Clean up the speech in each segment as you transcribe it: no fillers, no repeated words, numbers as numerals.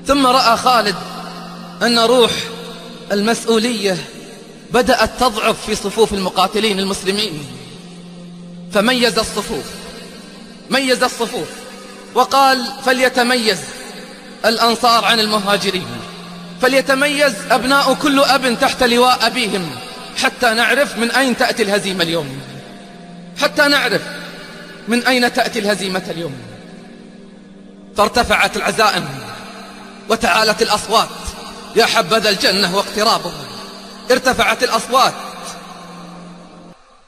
ثم رأى خالد أن روح المسؤولية بدأت تضعف في صفوف المقاتلين المسلمين، فميز الصفوف وقال: فليتميز الأنصار عن المهاجرين، فليتميز أبناء كل أب تحت لواء أبيهم، حتى نعرف من أين تأتي الهزيمة اليوم، حتى نعرف من أين تأتي الهزيمة اليوم. فارتفعت العزائم وتعالت الأصوات: يا حبذا الجنة واقترابه. ارتفعت الأصوات: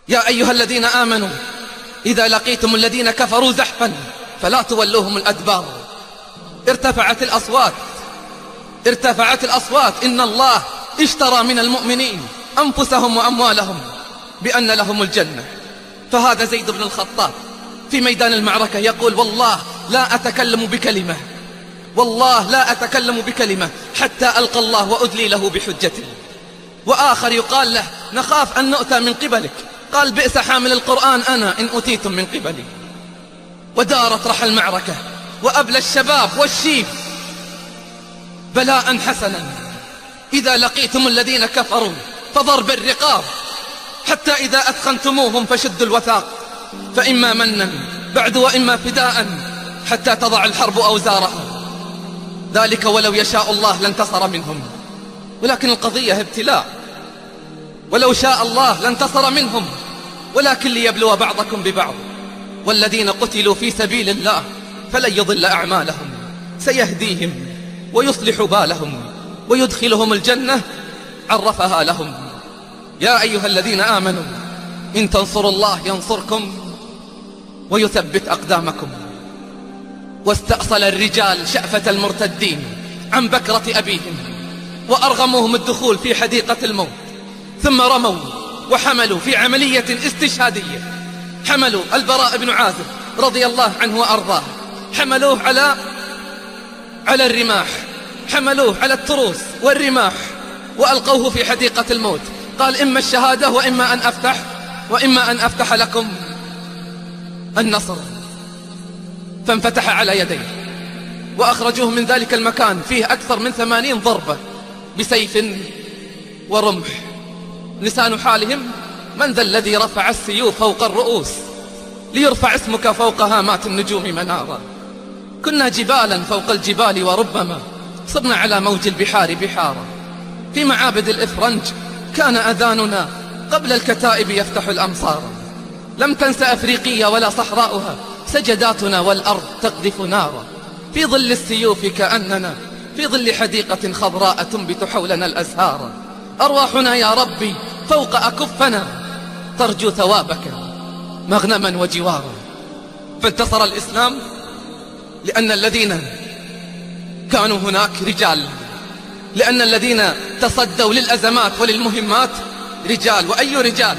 يا أيها الذين آمنوا إذا لقيتم الذين كفروا زحفا فلا تولوهم الأدبار. ارتفعت الأصوات: إن الله اشترى من المؤمنين أنفسهم وأموالهم بأن لهم الجنة. فهذا زيد بن الخطاب في ميدان المعركة يقول: والله لا أتكلم بكلمة حتى ألقى الله وأدلي له بحجته. وآخر يقال له: نخاف أن نؤتى من قبلك. قال: بئس حامل القرآن أنا إن أتيتم من قبلي. ودارت رحى المعركة، وأبلى الشباب والشيب بلاء حسنا: إذا لقيتم الذين كفروا فضرب الرقاب، حتى إذا أثخنتموهم فشدوا الوثاق، فإما منا بعد وإما فداء، حتى تضع الحرب أوزارها. ذلك ولو يشاء الله لانتصر منهم، ولكن القضية ابتلاء. ولو شاء الله لانتصر منهم، ولكن ليبلو بعضكم ببعض. والذين قتلوا في سبيل الله فلن يضل أعمالهم، سيهديهم ويصلح بالهم ويدخلهم الجنة عرفها لهم. يا أيها الذين آمنوا إن تنصروا الله ينصركم ويثبت أقدامكم. واستأصل الرجال شأفة المرتدين عن بكرة أبيهم، وأرغموهم الدخول في حديقة الموت، ثم رموا وحملوا في عملية استشهادية. حملوا البراء بن عازب رضي الله عنه وأرضاه، حملوه على الرماح، حملوه على التروس والرماح، وألقوه في حديقة الموت. قال: إما الشهادة وإما أن أفتح لكم النصر. فانفتح على يديه، وأخرجوه من ذلك المكان فيه أكثر من 80 ضربة بسيف ورمح. لسان حالهم: من ذا الذي رفع السيوف فوق الرؤوس ليرفع اسمك فوق هامات النجوم منارا. كنا جبالا فوق الجبال، وربما صرنا على موج البحار بحارا. في معابد الإفرنج كان أذاننا قبل الكتائب يفتح الأمصار. لم تنس أفريقيا ولا صحراؤها سجداتنا، والأرض تقذف نارا. في ظل السيوف كأننا في ظل حديقة خضراء تنبت حولنا الأزهار. أرواحنا يا ربي فوق أكفنا ترجو ثوابك مغنما وجوارا. فانتصر الإسلام لأن الذين كانوا هناك رجال، لأن الذين تصدوا للأزمات وللمهمات رجال. وأي رجال؟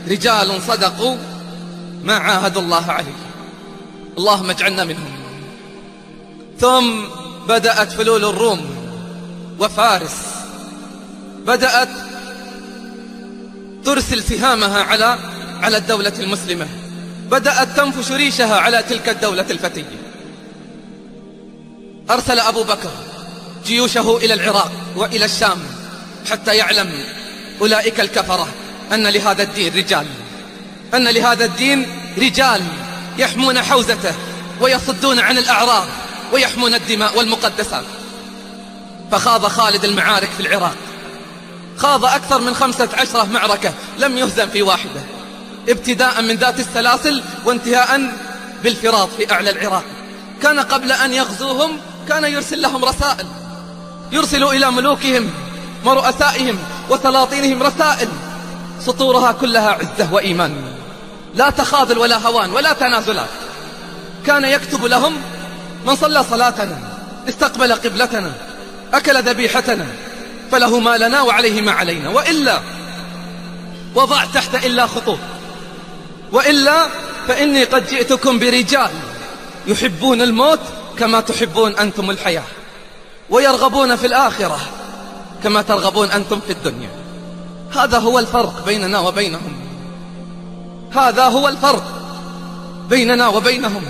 رجال صدقوا ما عاهدوا الله عليه. اللهم اجعلنا منهم. ثم بدأت فلول الروم وفارس، بدأت ترسل سهامها على الدولة المسلمة، بدأت تنفش ريشها على تلك الدولة الفتية. أرسل أبو بكر جيوشه إلى العراق وإلى الشام حتى يعلم أولئك الكفرة أن لهذا الدين رجال، أن لهذا الدين رجال يحمون حوزته ويصدون عن الأعراض ويحمون الدماء والمقدسات. فخاض خالد المعارك في العراق، خاض أكثر من 15 معركة لم يهزم في واحدة، ابتداء من ذات السلاسل وانتهاء بالفراط في أعلى العراق. كان قبل أن يغزوهم كان يرسل لهم رسائل، يرسل إلى ملوكهم ورؤسائهم وسلاطينهم رسائل سطورها كلها عزة وإيمان، لا تخاذل ولا هوان ولا تنازلات. كان يكتب لهم: من صلى صلاتنا، استقبل قبلتنا، أكل ذبيحتنا، فله ما لنا وعليه ما علينا، وإلا وضع تحت إلا خطوط، وإلا فإني قد جئتكم برجال يحبون الموت كما تحبون أنتم الحياة، ويرغبون في الآخرة كما ترغبون أنتم في الدنيا. هذا هو الفرق بيننا وبينهم، هذا هو الفرق بيننا وبينهم.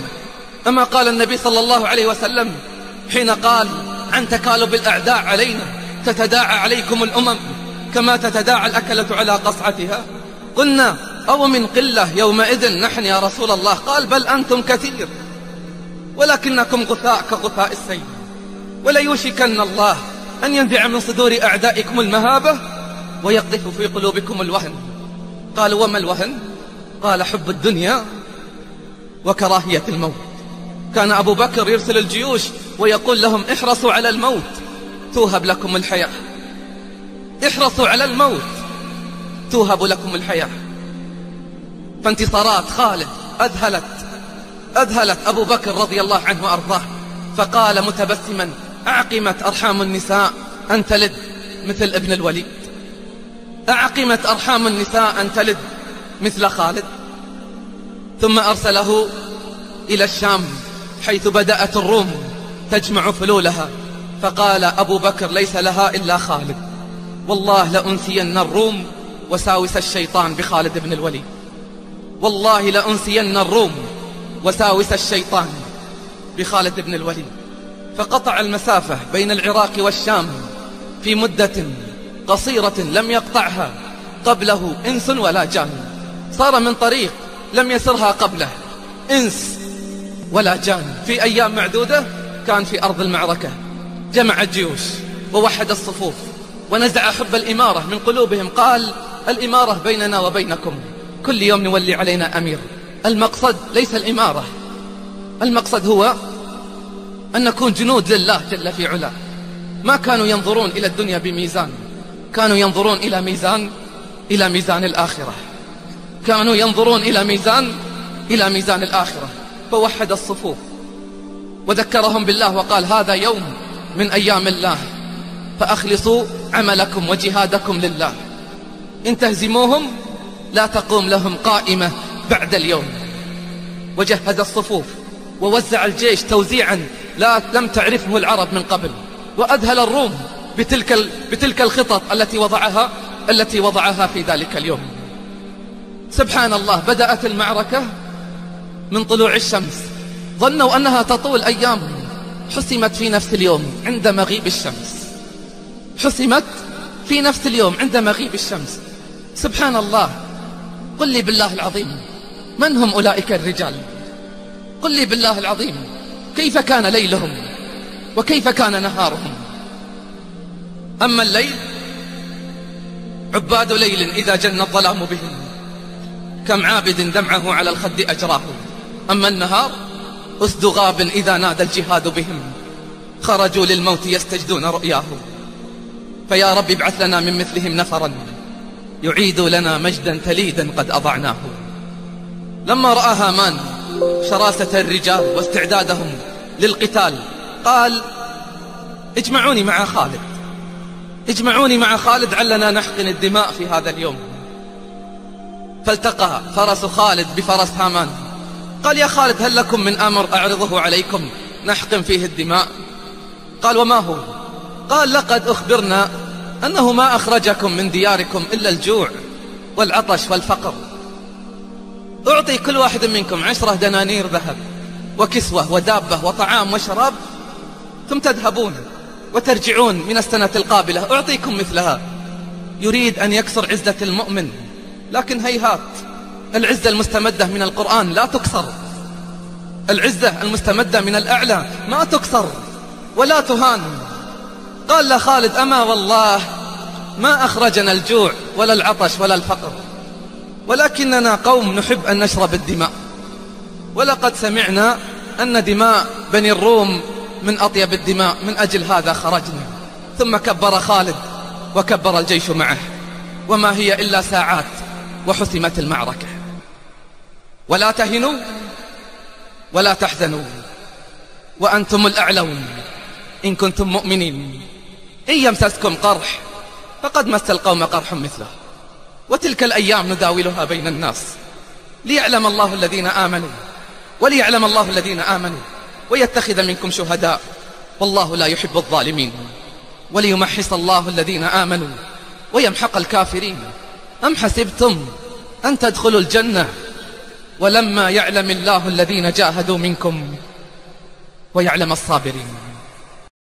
أما قال النبي صلى الله عليه وسلم حين قال: عن تكالب الأعداء علينا، تتداعى عليكم الأمم كما تتداعى الأكلة على قصعتها. قلنا أو من قلة يومئذ نحن يا رسول الله؟ قال بل أنتم كثير ولكنكم غثاء كغثاء السيل، وليوشكن الله أن ينزع من صدور أعدائكم المهابة ويقذف في قلوبكم الوهن. قالوا وما الوهن؟ قال حب الدنيا وكراهية الموت. كان أبو بكر يرسل الجيوش ويقول لهم احرصوا على الموت توهب لكم الحياة، احرصوا على الموت توهب لكم الحياة. فانتصارات خالد أذهلت أبو بكر رضي الله عنه وأرضاه، فقال متبسما أعقمت أرحام النساء أن تلد مثل ابن الوليد، أعقمت أرحام النساء أن تلد مثل خالد. ثم أرسله إلى الشام حيث بدأت الروم تجمع فلولها، فقال أبو بكر ليس لها إلا خالد، والله لأنسين الروم وساوس الشيطان بخالد بن الوليد، والله لأنسين الروم وساوس الشيطان بخالد بن الوليد. فقطع المسافة بين العراق والشام في مدة قصيرة لم يقطعها قبله إنس ولا جان، صار من طريق لم يسرها قبله إنس ولا جان. في أيام معدودة كان في أرض المعركة، جمع الجيوش ووحد الصفوف ونزع حب الإمارة من قلوبهم. قال الإمارة بيننا وبينكم، كل يوم نولي علينا أمير. المقصد ليس الإمارة، المقصد هو أن نكون جنود لله جل في علاه. ما كانوا ينظرون إلى الدنيا بميزان، كانوا ينظرون إلى ميزان الآخرة، كانوا ينظرون إلى ميزان الآخرة. فوحد الصفوف وذكرهم بالله وقال هذا يوم من أيام الله، فأخلصوا عملكم وجهادكم لله، إن تهزموهم لا تقوم لهم قائمة بعد اليوم. وجهز الصفوف ووزع الجيش توزيعا لم تعرفه العرب من قبل، وأذهل الروم بتلك الخطط التي وضعها في ذلك اليوم. سبحان الله، بدأت المعركة من طلوع الشمس، ظنوا أنها تطول أيام، حسمت في نفس اليوم عند مغيب الشمس، حسمت في نفس اليوم عند مغيب الشمس. سبحان الله، قل لي بالله العظيم من هم أولئك الرجال؟ قل لي بالله العظيم كيف كان ليلهم وكيف كان نهارهم؟ أما الليل عباد ليل إذا جن الظلام بهم، كم عابد دمعه على الخد أجراه. أما النهار أسد غاب إذا نادى الجهاد بهم، خرجوا للموت يستجدون رؤياه. فيا رب ابعث لنا من مثلهم نفرا يعيد لنا مجدا تليدا قد أضعناه. لما رأى هامان شراسة الرجال واستعدادهم للقتال قال اجمعوني مع خالد علنا نحقن الدماء في هذا اليوم. فالتقى فرس خالد بفرس هامان، قال يا خالد هل لكم من أمر أعرضه عليكم نحقن فيه الدماء؟ قال وما هو؟ قال لقد أخبرنا أنه ما أخرجكم من دياركم إلا الجوع والعطش والفقر، أعطي كل واحد منكم 10 دنانير ذهب وكسوة ودابة وطعام وشراب، ثم تذهبون وترجعون من السنة القابلة أعطيكم مثلها. يريد أن يكسر عزة المؤمن، لكن هيهات، العزة المستمدة من القرآن لا تكسر، العزة المستمدة من الأعلى ما تكسر ولا تهان. قال لخالد أما والله ما أخرجنا الجوع ولا العطش ولا الفقر، ولكننا قوم نحب أن نشرب الدماء، ولقد سمعنا أن دماء بني الروم من أطيب الدماء، من أجل هذا خرجنا. ثم كبر خالد وكبر الجيش معه، وما هي إلا ساعات وحسمت المعركة. ولا تهنوا ولا تحزنوا وأنتم الأعلون إن كنتم مؤمنين، إن يمسسكم قرح فقد مس القوم قرح مثله، وتلك الأيام نداولها بين الناس ليعلم الله الذين آمنوا ويتخذ منكم شهداء والله لا يحب الظالمين، وليمحص الله الذين آمنوا ويمحق الكافرين. أم حسبتم أن تدخلوا الجنة ولما يعلم الله الذين جاهدوا منكم ويعلم الصابرين.